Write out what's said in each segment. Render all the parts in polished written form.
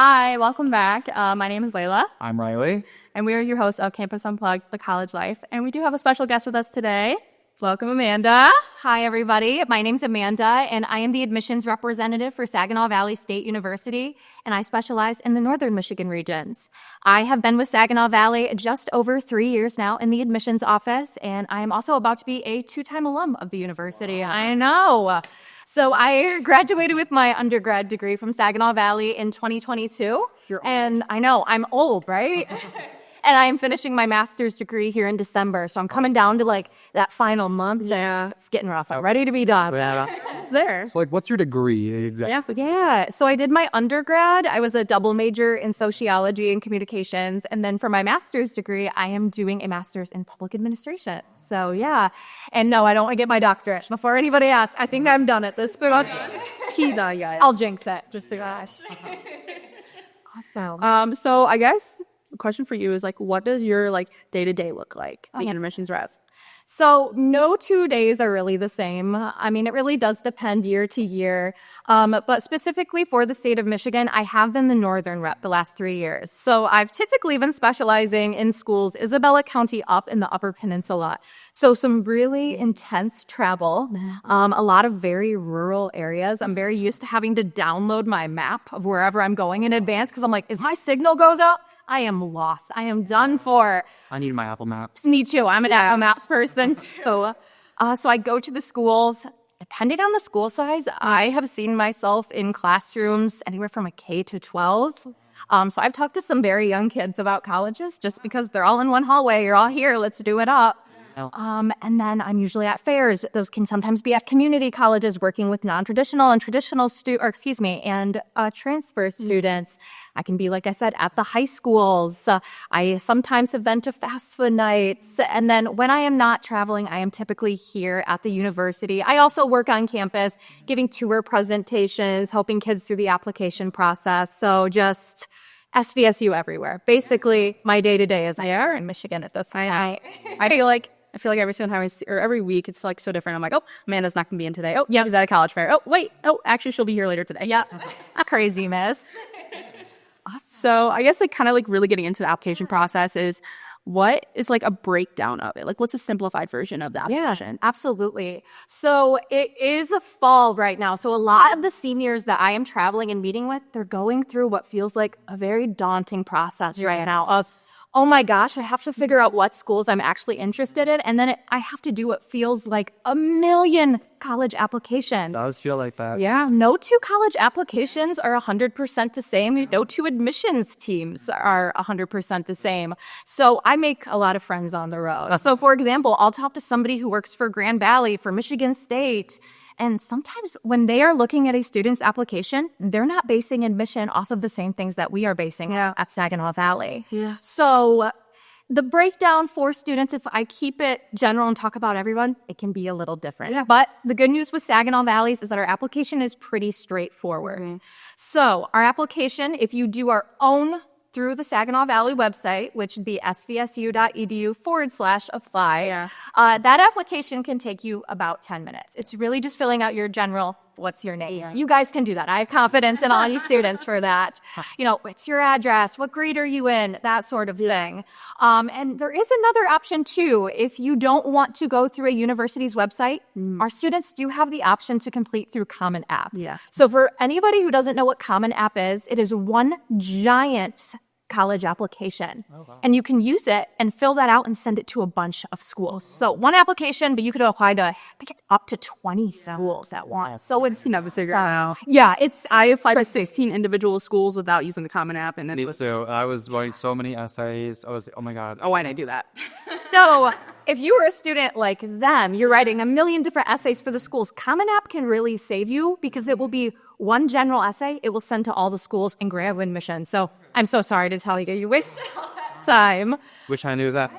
Hi, welcome back. My name is Layla. I'm Riley. And we are your hosts of Campus Unplugged, the college life. And we do have a special guest with us today. Welcome, Amanda. Hi, everybody. My name's Amanda, and I am the admissions representative for Saginaw Valley State University, and I specialize in the Northern Michigan regions. I have been with Saginaw Valley just over 3 years now in the admissions office, and I am also about to be a 2-time alum of the university. Wow. I know. So I graduated with my undergrad degree from Saginaw Valley in 2022. And I know, I'm old, right? And I'm finishing my master's degree here in December. So I'm coming down to like that final month. Yeah. It's getting rough. I'm ready to be done. It's there. So, what's your degree exactly? Yeah. So I did my undergrad. I was a double major in sociology and communications. And then for my master's degree, I am doing a master's in public administration. So yeah. And no, I don't want to get my doctorate before anybody asks. I think I'm done at this point. I'll jinx it. Just so gosh. Awesome. So I guess the question for you is like, what does your like day-to-day look like being an admissions rep? So no 2 days are really the same. I mean, it really does depend year to year. But specifically for the state of Michigan, I have been the Northern rep the last 3 years. So I've typically been specializing in schools, Isabella County up in the Upper Peninsula. So some really intense travel, a lot of very rural areas. I'm very used to having to download my map of wherever I'm going in advance because I'm like, if my signal goes out, I am lost. I am done for. I need my Apple Maps. Me too. I'm an Apple Maps person too. So I go to the schools. Depending on the school size, I have seen myself in classrooms anywhere from a K to 12. So I've talked to some very young kids about colleges just because they're all in one hallway. You're all here. Let's do it up. And then I'm usually at fairs. Those can sometimes be at community colleges working with non-traditional and traditional transfer students. I can be, like I said, at the high schools. I sometimes have been to fast food nights. And then when I am not traveling, I am typically here at the university. I also work on campus, giving tour presentations, helping kids through the application process. So just SVSU everywhere. Basically, my day-to-day is I are in Michigan at this point. I feel like every single time or every week it's like so different. I'm like, oh, Amanda's not gonna be in today. Oh, yeah, she's at a college fair. Oh, wait. Oh, actually, she'll be here later today. Yeah, crazy miss. So I guess like kind of like really getting into the application process is what is like a breakdown of it? Like what's a simplified version of the application? Yeah, absolutely. So it is a fall right now. So a lot of the seniors that I am traveling and meeting with, they're going through what feels like a very daunting process right now. Oh my gosh, I have to figure out what schools I'm actually interested in. And then I have to do what feels like a million college applications. It does feel like that. Yeah, no 2 college applications are 100% the same. No 2 admissions teams are 100% the same. So I make a lot of friends on the road. So for example, I'll talk to somebody who works for Grand Valley, for Michigan State. And sometimes when they are looking at a student's application, they're not basing admission off of the same things that we are basing at Saginaw Valley. Yeah. So the breakdown for students, if I keep it general and talk about everyone, it can be a little different. Yeah. But the good news with Saginaw Valleys is that our application is pretty straightforward. Mm-hmm. So our application, if you do our own through the Saginaw Valley website, which would be svsu.edu/apply. That application can take you about 10 minutes. It's really just filling out your general, what's your name? You guys can do that. I have confidence in all you students for that. You know, what's your address? What grade are you in? That sort of thing. And there is another option too. If you don't want to go through a university's website, our students do have the option to complete through Common App. Yeah. So for anybody who doesn't know what Common App is, it is one giant college application. Oh, wow. And you can use it and fill that out and send it to a bunch of schools. So one application, but you could apply to, I think it's up to 20 schools at once. So it's, never figure out. Yeah, I applied to 16 individual schools without using the Common App. And then So I was writing so many essays. Oh my God. Oh, why didn't I do that? So if you were a student like them, you're writing a million different essays for the schools. Common App can really save you because it will be one general essay. It will send to all the schools and grant admission. So I'm so sorry to tell you, you wasted all that time. Wish I knew that.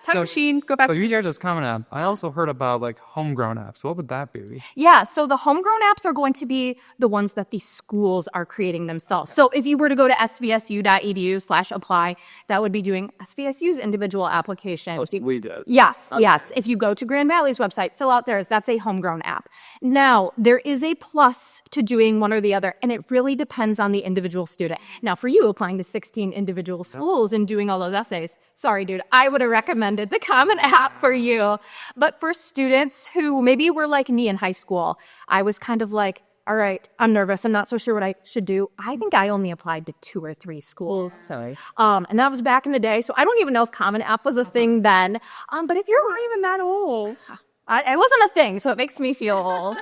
Time machine, go back. So you guys just Common App. I also heard about like homegrown apps. What would that be? Yeah, so the homegrown apps are going to be the ones that the schools are creating themselves. So if you were to go to svsu.edu/apply, that would be doing SVSU's individual application. We did. Yes, yes. If you go to Grand Valley's website, fill out theirs. That's a homegrown app. Now, there is a plus to doing one or the other, and it really depends on the individual student. Now, for you applying to 16 individual schools and doing all those essays, sorry, dude, I would have recommended the Common App for you. But for students who maybe were like me in high school, I was kind of like, all right, I'm nervous. I'm not so sure what I should do. I think I only applied to 2 or 3 schools. Sorry. And that was back in the day. So I don't even know if Common App was a thing then. But if you're not even that old, it wasn't a thing. So it makes me feel old.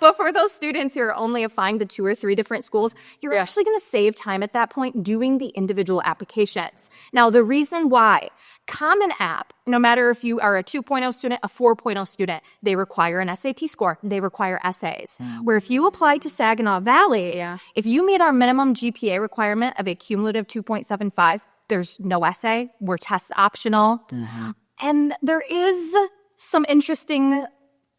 But for those students who are only applying to 2 or 3 different schools, you're actually going to save time at that point doing the individual applications. Now, the reason why Common App, no matter if you are a 2.0 student, a 4.0 student, they require an SAT score. They require essays. Where if you apply to Saginaw Valley, if you meet our minimum GPA requirement of a cumulative 2.75, there's no essay. We're test optional. And there is some interesting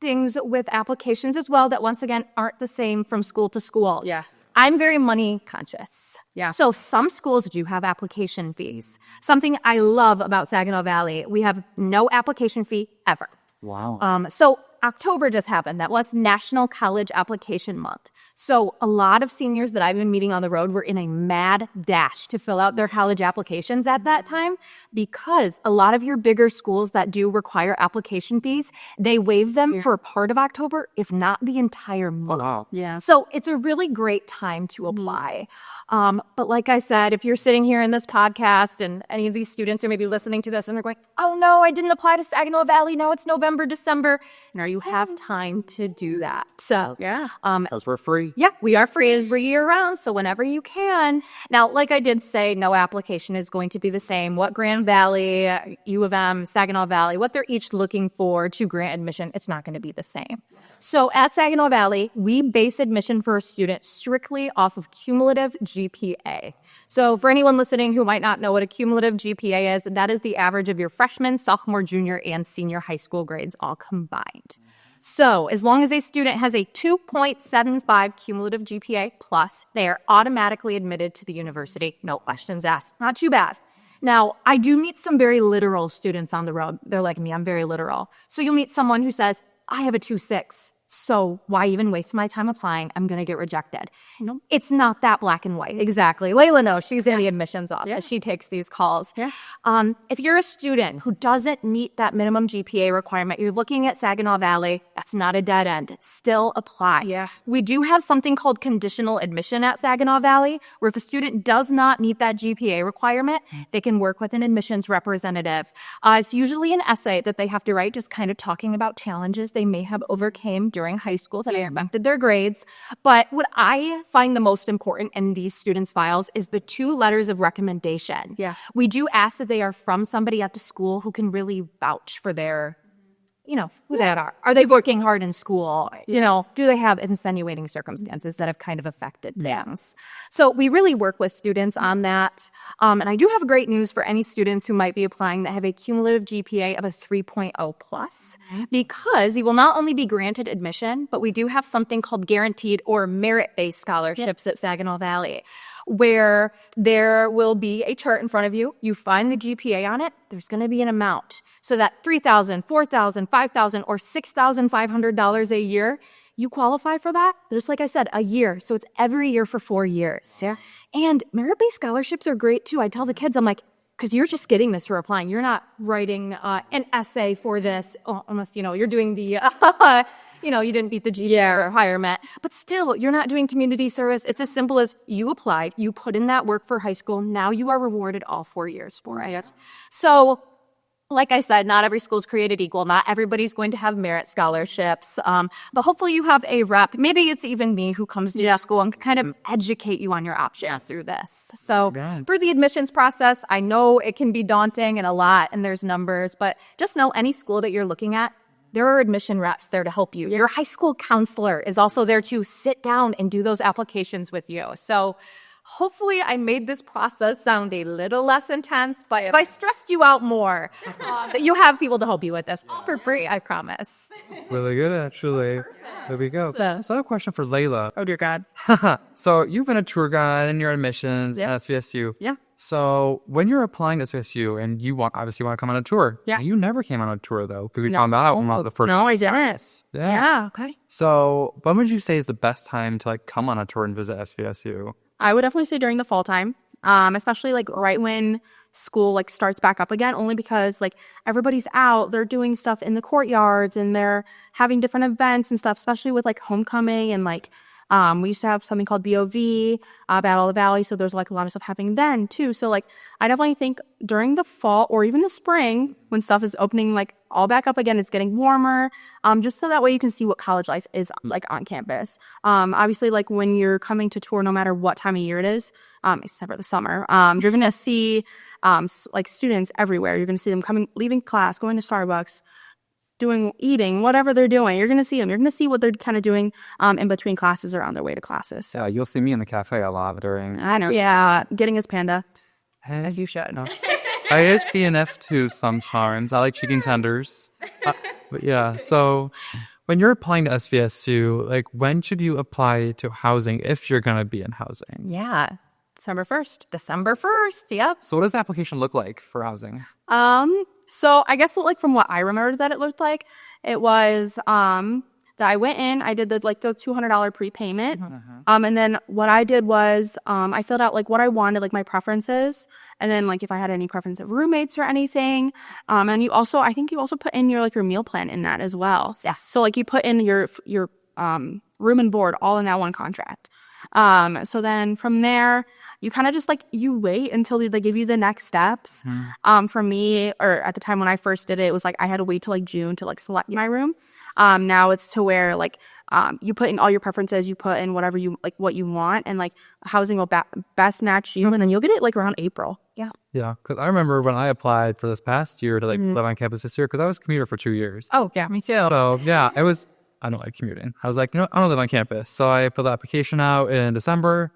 things with applications as well that, once again, aren't the same from school to school. Yeah. I'm very money conscious. Yeah. So some schools do have application fees. Something I love about Saginaw Valley, we have no application fee ever. Wow. So October just happened. That was National College Application Month. So a lot of seniors that I've been meeting on the road were in a mad dash to fill out their college applications at that time, because a lot of your bigger schools that do require application fees, they waive them for a part of October, if not the entire month. Wow. Yeah. So it's a really great time to apply. But like I said, if you're sitting here in this podcast and any of these students are maybe listening to this and they're going, oh no, I didn't apply to Saginaw Valley. Now it's November, December. Now you have time to do that. So Yeah. Because we're free. yeah, we are free every year round, so whenever you can. Now, like I did say, no application is going to be the same. What Grand Valley, U of M, Saginaw Valley, what they're each looking for to grant admission, it's not going to be the same. So at Saginaw Valley, we base admission for a student strictly off of cumulative GPA. So for anyone listening who might not know what a cumulative GPA is, that is the average of your freshman, sophomore, junior, and senior high school grades all combined. So as long as a student has a 2.75 cumulative GPA plus, they are automatically admitted to the university. No questions asked. Not too bad. Now, I do meet some very literal students on the road. They're like me. I'm very literal. So you'll meet someone who says, I have a 2.6. So why even waste my time applying? I'm going to get rejected. Nope. It's not that black and white. Exactly. Layla knows. She's in the admissions office. Yeah. She takes these calls. Yeah. If you're a student who doesn't meet that minimum GPA requirement, you're looking at Saginaw Valley, that's not a dead end. Still apply. Yeah. We do have something called conditional admission at Saginaw Valley, where if a student does not meet that GPA requirement, they can work with an admissions representative. It's usually an essay that they have to write, just kind of talking about challenges they may have overcame during high school that affected their grades. But what I find the most important in these students' files is the 2 letters of recommendation. Yeah. We do ask that they are from somebody at the school who can really vouch for their, who they are. Are they working hard in school? Do they have insinuating circumstances that have kind of affected things? So we really work with students on that. And I do have great news for any students who might be applying that have a cumulative GPA of a 3.0 plus, because you will not only be granted admission, but we do have something called guaranteed or merit-based scholarships at Saginaw Valley, where there will be a chart in front of you. You find the GPA on it. There's going to be an amount. So that $3,000, $4,000, $5,000, or $6,500 a year, you qualify for that. Just like I said, a year. So it's every year for 4 years. Yeah. And merit-based scholarships are great too. I tell the kids, I'm like, because you're just getting this for applying. You're not writing an essay for this, unless, you're doing the, you didn't beat the GPA requirement. But still, you're not doing community service. It's as simple as you applied, you put in that work for high school, now you are rewarded all 4 years for it. So, like I said, not every school is created equal. Not everybody's going to have merit scholarships. But hopefully you have a rep. Maybe it's even me who comes to your school and can kind of educate you on your options through this. So for the admissions process, I know it can be daunting and a lot, and there's numbers, but just know any school that you're looking at, there are admission reps there to help you. Your high school counselor is also there to sit down and do those applications with you. So Hopefully, I made this process sound a little less intense, but if I stressed you out more, that you have people to help you with this, all for free, I promise. Really good, actually. There we go. So I have a question for Layla. Oh, dear God. So you've been a tour guide in your admissions at SVSU. Yeah. So when you're applying to SVSU and you obviously want to come on a tour. Yeah. You never came on a tour, though, because we found that out on the first. No, I didn't. Yeah. Okay. So when would you say is the best time to like come on a tour and visit SVSU? I would definitely say during the fall time, especially like right when school like starts back up again, only because like everybody's out, they're doing stuff in the courtyards and they're having different events and stuff, especially with like homecoming and like we used to have something called BOV, Battle of the Valley, so there's like a lot of stuff happening then too. So like I definitely think during the fall or even the spring when stuff is opening like all back up again, it's getting warmer, just so that way you can see what college life is like on campus. Obviously like when you're coming to tour, no matter what time of year it is, except for the summer, you're going to see like students everywhere. You're going to see them leaving class, going to Starbucks, eating, whatever they're doing. You're going to see them. You're going to see what they're kind of doing in between classes or on their way to classes. Yeah, you'll see me in the cafe a lot during. I know. Yeah, getting his panda. As you should. No. I eat BNF too sometimes. I like chicken tenders. But yeah, so when you're applying to SVSU, like when should you apply to housing if you're going to be in housing? Yeah. December 1st. December 1st. Yep. So what does the application look like for housing? So I guess like from what I remember that it looked like, it was that I went in, I did the $200 prepayment. And then what I did was I filled out like what I wanted, like my preferences, and then like if I had any preference of roommates or anything. And I think you also put in your meal plan in that as well. Yeah. So like you put in your room and board all in that one contract. So then from there, you kind of just like you wait until they give you the next steps. For me, or at the time when I first did it was like I had to wait till like June to like select my room. Now it's to where like you put in all your preferences, you put in whatever you like, what you want, and like housing will best match you, and then you'll get it like around April. Yeah. Yeah, because I remember when I applied for this past year to like live on campus this year, because I was a commuter for 2 years. Oh, yeah, me too. So yeah, I don't like commuting. I was like, I don't live on campus. So I put the application out in December,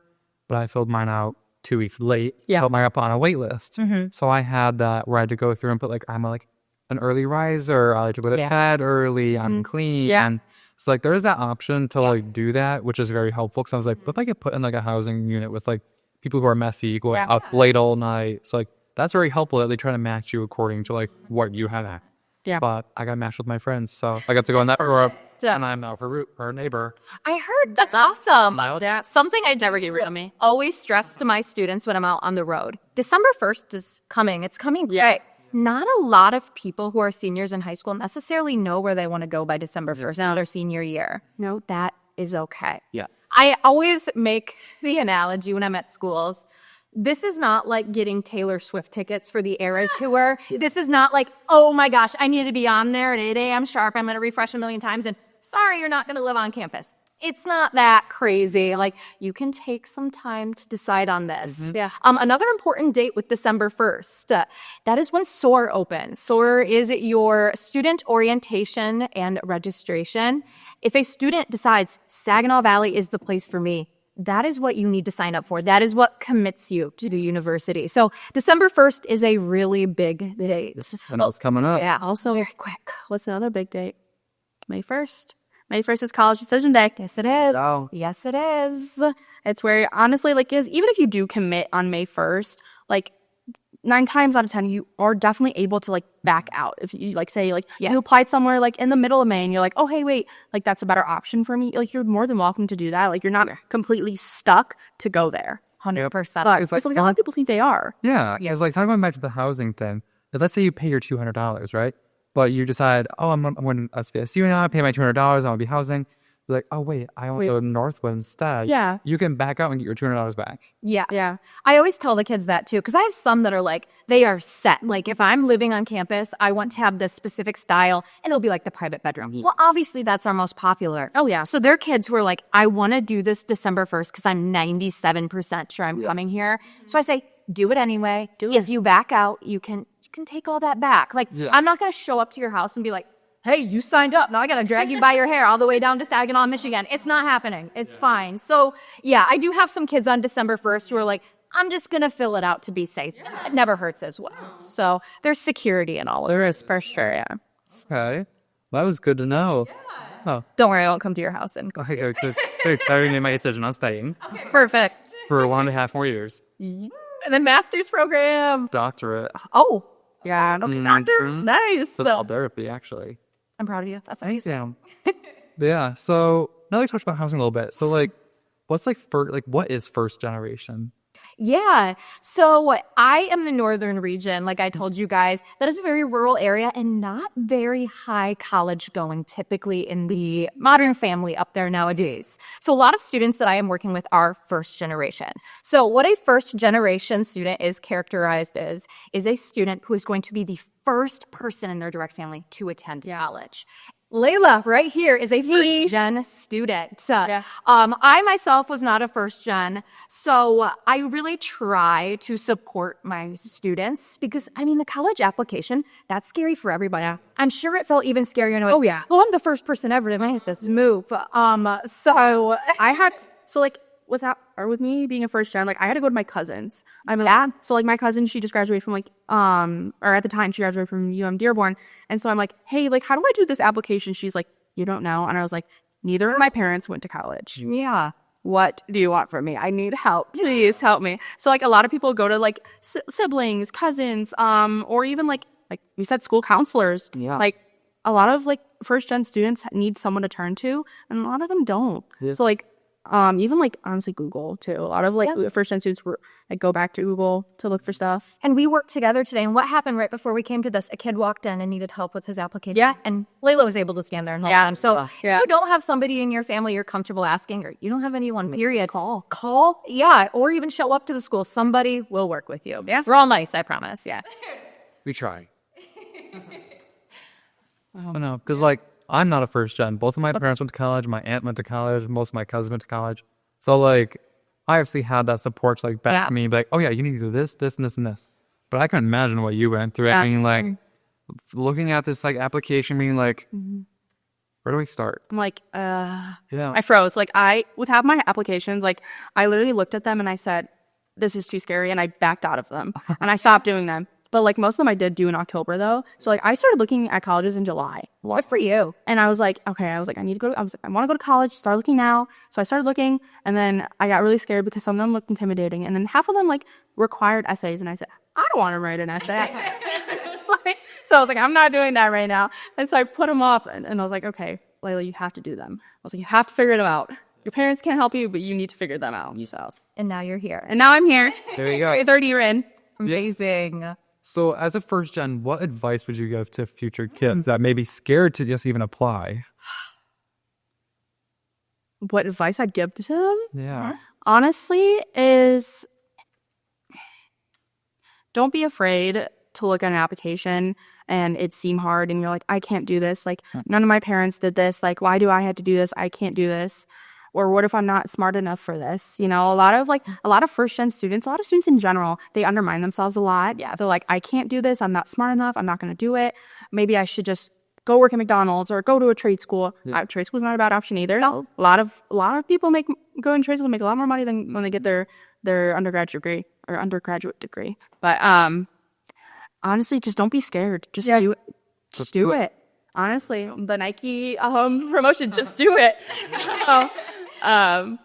but I filled mine out 2 weeks late. Yeah. So I up on a wait list. So I had that where I had to go through and put like, I'm like an early riser. I like to go to bed early. I'm clean. Yeah. And so like there's that option to like do that, which is very helpful. Because I was like, what if I get put in like a housing unit with like people who are messy, going up late all night? So like that's very helpful that they try to match you according to like what you have at. Yeah. But I got matched with my friends, so I got to go in that group, and I'm now for a neighbor. I heard that's awesome. Yeah. Something I never get rid of me. Always stress to my students when I'm out on the road. December 1st is coming. It's coming. Yeah. Not a lot of people who are seniors in high school necessarily know where they want to go by December 1st, their senior year. No, that is okay. Yeah. I always make the analogy when I'm at schools. This is not like getting Taylor Swift tickets for the Eras tour. This is not like, oh my gosh, I need to be on there at 8 a.m. sharp. I'm going to refresh a million times. And sorry, you're not going to live on campus. It's not that crazy. Like, you can take some time to decide on this. Yeah. Another important date with December 1st, that is when SOAR opens. SOAR is your student orientation and registration. If a student decides Saginaw Valley is the place for me, that is what you need to sign up for. That is what commits you to the university. So December 1st is a really big date. And it's coming up. Yeah. Also, very quick. What's another big date? May 1st. May 1st is college decision day. Yes, it is. Oh. Yes, it is. It's where honestly, like, even if you do commit on May 1st, like 9 times out of 10, you are definitely able to like back out. If you like say like you applied somewhere like in the middle of May and you're like, oh, hey, wait, like that's a better option for me. Like you're more than welcome to do that. Like you're not completely stuck to go there. 100%. But it's like a lot of people think they are. Yeah. It's like, going back to the housing thing. Let's say you pay your $200, right? But you decide, oh, I'm going to SVSU now. I pay my $200. I'm going to be housing. You're like, oh, wait, I want to go to Northwood instead. Yeah. You can back out and get your $200 back. Yeah. Yeah. I always tell the kids that too, because I have some that are like, they are set. Like, if I'm living on campus, I want to have this specific style, and it'll be like the private bedroom. Well, obviously, that's our most popular. Oh, yeah. So they're kids who are like, I want to do this December 1st because I'm 97% sure I'm coming here. So I say, do it anyway. If you back out, you can take all that back. Like, I'm not going to show up to your house and be like, hey, you signed up. Now I got to drag you by your hair all the way down to Saginaw, Michigan. It's not happening. It's fine. So yeah, I do have some kids on December 1st who are like, I'm just going to fill it out to be safe. It never hurts as well. So there's security in all of this for sure. Yeah. Okay. That was good to know. Oh. Don't worry, I won't come to your house. And Okay, just I made my decision. I'm staying perfect. for 1.5 more years. And then master's program. Doctorate. Oh, yeah. Okay, doctor. Nice. Physical therapy, actually. I'm proud of you. That's amazing. Yeah. So now we talked about housing a little bit. So like, what's like what is first generation? Yeah. So I am the northern region, like I told you guys. That is a very rural area and not very high college going typically in the modern family up there nowadays. So a lot of students that I am working with are first generation. So what a first generation student is characterized as is a student who is going to be the first person in their direct family to attend college. Layla right here is a first gen student. I myself was not a first gen, so I really try to support my students because I mean the college application, that's scary for everybody. I'm sure it felt even scarier. I'm the first person ever to make this move. With me being a first gen, like I had to go to my cousins. So like my cousin, she just graduated from or at the time she graduated from Dearborn. And so I'm like, hey, like, how do I do this application? She's like, you don't know. And I was like, neither of my parents went to college. Yeah. What do you want from me? I need help. Please help me. So like a lot of people go to like siblings, cousins, or even like you said, school counselors. Yeah. Like a lot of like first gen students need someone to turn to, and a lot of them don't. Yeah. So like, even like honestly Google too. A lot of like first gen students were like go back to Google to look for stuff. And we worked together today. And what happened right before we came to this? A kid walked in and needed help with his application. Yeah. And Layla was able to stand there and help him. So if you don't have somebody in your family you're comfortable asking, or you don't have anyone, period. Call. Yeah. Or even show up to the school. Somebody will work with you. Yeah. We're all nice, I promise. Yeah. We try. I don't know. Because like, I'm not a first gen. Both of my parents went to college. My aunt went to college. Most of my cousins went to college. So like, I obviously had that support to like back me, like, oh yeah, you need to do this, this, and this, and this. But I couldn't imagine what you went through. I mean, like, looking at this like application, being like, where do we start? I'm like, I froze. Like with half my applications, like I literally looked at them and I said, this is too scary, and I backed out of them and I stopped doing them. But like most of them I did do in October though. So like I started looking at colleges in July. What for you? And I was like, okay, I want to go to college, start looking now. So I started looking, and then I got really scared because some of them looked intimidating. And then half of them like required essays, and I said, I don't want to write an essay. So I was like, I'm not doing that right now. And so I put them off, and I was like, okay, Layla, you have to do them. I was like, you have to figure them out. Your parents can't help you, but you need to figure them out. And now you're here. And now I'm here. There you go. Third year in. Amazing. So as a first gen, what advice would you give to future kids that may be scared to just even apply? What advice I'd give to them? Yeah. Honestly, is don't be afraid to look at an application and it seem hard and you're like, I can't do this. Like, none of my parents did this. Like, why do I have to do this? I can't do this. Or what if I'm not smart enough for this? You know, a lot of first gen students, a lot of students in general, they undermine themselves a lot. Yeah. They're like, I can't do this. I'm not smart enough. I'm not going to do it. Maybe I should just go work at McDonald's or go to a trade school. Yeah. Trade school is not a bad option either. No. A lot of people go in trade school make a lot more money than when they get their undergraduate degree. But honestly, just don't be scared. Just do it. Just do it. Honestly, the Nike promotion, just do it.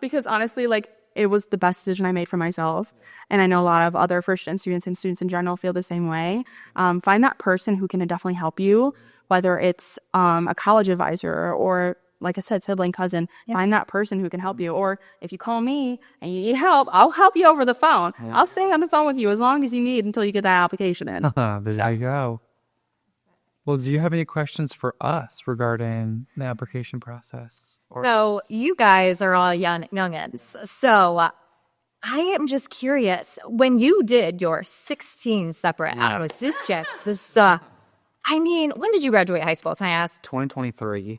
Because honestly, like, it was the best decision I made for myself. And I know a lot of other first-gen students and students in general feel the same way. Find that person who can definitely help you, whether it's a college advisor or, like I said, sibling, cousin. Find that person who can help you. Or if you call me and you need help, I'll help you over the phone. Yeah. I'll stay on the phone with you as long as you need until you get that application in. There you go. Well, do you have any questions for us regarding the application process? So you guys are all youngins. So I am just curious, when you did your 16 separate acquisitions, I mean, when did you graduate high school? Can I ask? 2023.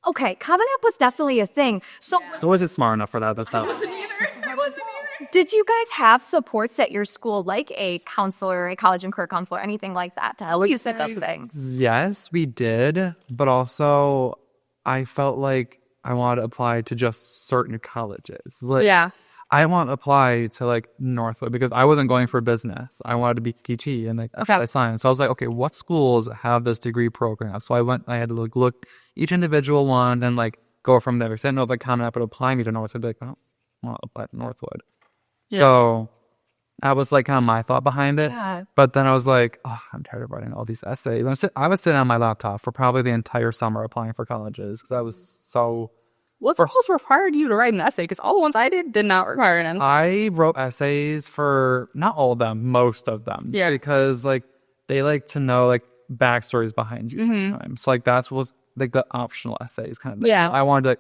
Okay, Covenant was definitely a thing. So was it smart enough for that? I wasn't either. Did you guys have supports at your school, like a counselor, a college and career counselor, anything like that to help you with those things? Yes, we did, but also I felt like I wanted to apply to just certain colleges. Like, I want to apply to like Northwood because I wasn't going for business. I wanted to be PT and like science. So I was like, okay, what schools have this degree program? So I had to look each individual one and like go from there. So I didn't know if like Common App would apply me to Northwood. Like, oh, I want to apply to Northwood. Yeah. So that was like kind of my thought behind it. Yeah. But then I was like, oh, I'm tired of writing all these essays. I was sitting on my laptop for probably the entire summer applying for colleges because I was so... What schools required you to write an essay? Because all the ones I did not require an essay. I wrote essays for not all of them, most of them. Yeah. Because like they like to know like backstories behind you sometimes. So like that's was like the optional essays kind of thing. Yeah. I wanted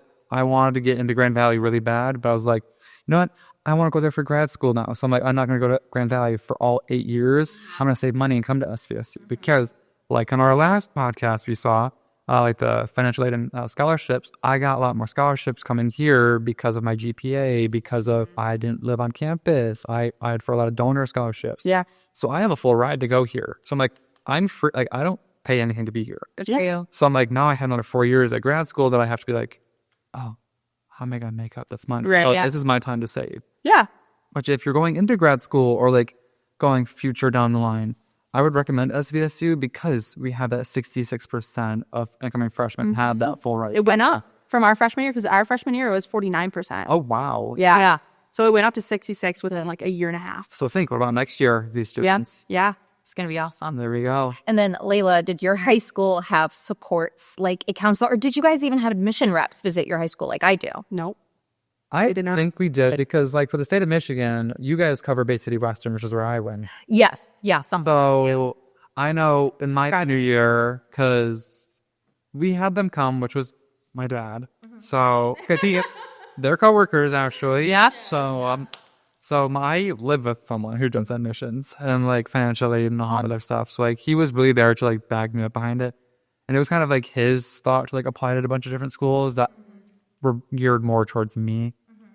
to get into Grand Valley really bad, but I was like, you know what? I want to go there for grad school now. So I'm like, I'm not going to go to Grand Valley for all 8 years. I'm going to save money and come to SVSU because like on our last podcast we saw, like the financial aid and scholarships, I got a lot more scholarships coming here because of my GPA, because of I didn't live on campus. I had for a lot of donor scholarships. Yeah. So I have a full ride to go here. So I'm like, I'm free. Like I don't pay anything to be here. Good for you. So I'm like, now I have another 4 years at grad school that I have to be like, oh, how am I going to make up this money? Right, so this is my time to save. Yeah. Which if you're going into grad school or like going future down the line, I would recommend SVSU because we have that 66% of incoming freshmen have that full ride. It went up from our freshman year because our freshman year it was 49%. Oh, wow. Yeah. So it went up to 66 within like a year and a half. So think, what about next year, these students? Yeah. It's going to be awesome. There we go. And then, Layla, did your high school have supports like a counselor? Or did you guys even have admission reps visit your high school like I do? Nope. I think we did because, like, for the state of Michigan, you guys cover Bay City Western, which is where I went. Yes. Yeah. So I know in my senior year, because we had them come, which was my dad. So, because they're coworkers, actually. Yeah. So I live with someone who does admissions and, like, financial aid and all other stuff. So, like, he was really there to, like, back me up behind it. And it was kind of, like, his thought to, like, apply to a bunch of different schools that were geared more towards me.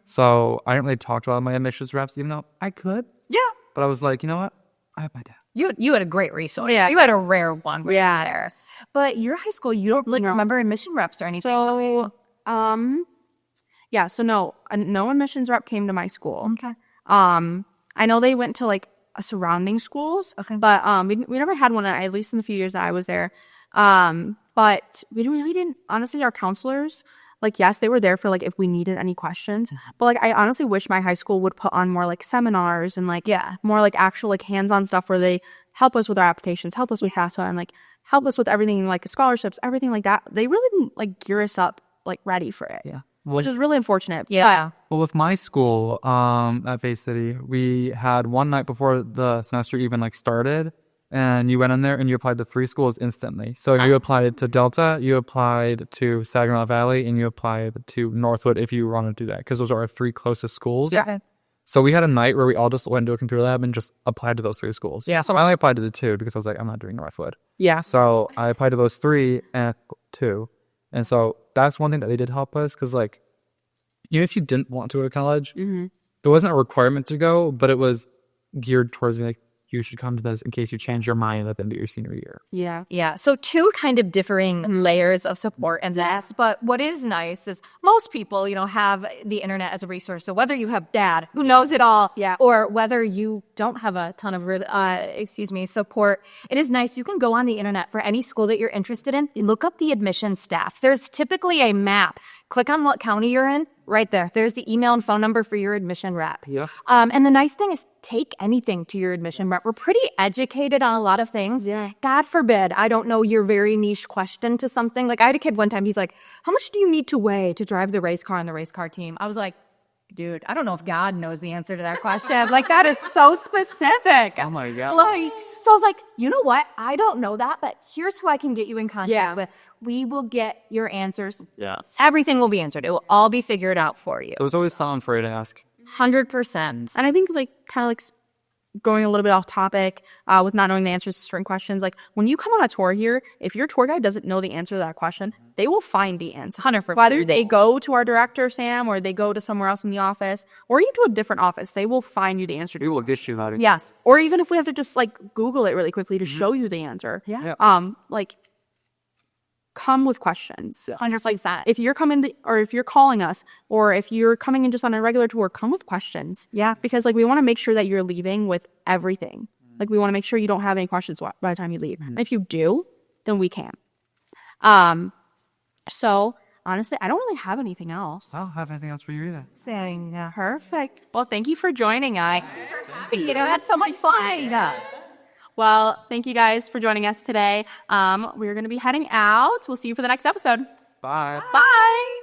So I didn't really talk to a lot of my admissions reps, even though I could. Yeah. But I was like, you know what? I have my dad. You had a great resource. Yeah. You had a rare one. Yeah. There. But your high school, you don't remember admission reps or anything. So, So no admissions rep came to my school. Okay. I know they went to like surrounding schools. Okay. But we never had one, at least in the few years that I was there. But we didn't honestly, our counselors, like, yes, they were there for, like, if we needed any questions. But, like, I honestly wish my high school would put on more, like, seminars and, like, more, like, actual, like, hands-on stuff where they help us with our applications, help us with FAFSA, and, like, help us with everything, like, scholarships, everything like that. They really didn't, like, gear us up, like, ready for it. Yeah. Which is really unfortunate. Yeah. Well, with my school at Bay City, we had one night before the semester even, like, started. And you went in there and you applied to 3 schools instantly. So you applied to Delta, you applied to Saginaw Valley, and you applied to Northwood if you want to do that. Because those are our 3 closest schools. Yeah. So we had a night where we all just went to a computer lab and just applied to those 3 schools. Yeah. So I only applied to the 2 because I was like, I'm not doing Northwood. Yeah. So I applied to those 3 and 2. And so that's one thing that they did help us. Because like, even if you didn't want to go to college, there wasn't a requirement to go, but it was geared towards me like, you should come to this in case you change your mind at the end of your senior year. Yeah. Yeah. So 2 kind of differing layers of support and this. But what is nice is most people, have the internet as a resource. So whether you have dad who knows it all, or whether you don't have a ton of, support, it is nice. You can go on the internet for any school that you're interested in. Look up the admission staff. There's typically a map. Click on what county you're in. Right there. There's the email and phone number for your admission rep. Yeah. And the nice thing is take anything to your admission rep. We're pretty educated on a lot of things. Yeah. God forbid, I don't know your very niche question to something. Like I had a kid one time, he's like, how much do you need to weigh to drive the race car on the race car team? I was like, dude, I don't know if God knows the answer to that question. Like that is so specific. Oh my God. Like, so I was like, you know what? I don't know that, but here's who I can get you in contact with. We will get your answers. Yeah. Everything will be answered. It will all be figured out for you. There was always someone for you to ask. 100%. And I think like kind of like going a little bit off topic with not knowing the answers to certain questions, like when you come on a tour here, if your tour guide doesn't know the answer to that question, they will find the answer. 100%. Whether they go to our director, Sam, or they go to somewhere else in the office, or even to a different office, they will find you the answer. We will get you that. Yes. Or even if we have to just like Google it really quickly to show you the answer. Yeah. Like come with questions. 100%. If you're or if you're calling us, or if you're coming in just on a regular tour, come with questions. Yeah. Because like we want to make sure that you're leaving with everything. Like we want to make sure you don't have any questions by the time you leave. If you do, then we can. So honestly, I don't really have anything else. I don't have anything else for you either. Saying, Perfect. Well, thank you for joining. I had so much fun. Well, thank you guys for joining us today. We're going to be heading out. We'll see you for the next episode. Bye. Bye.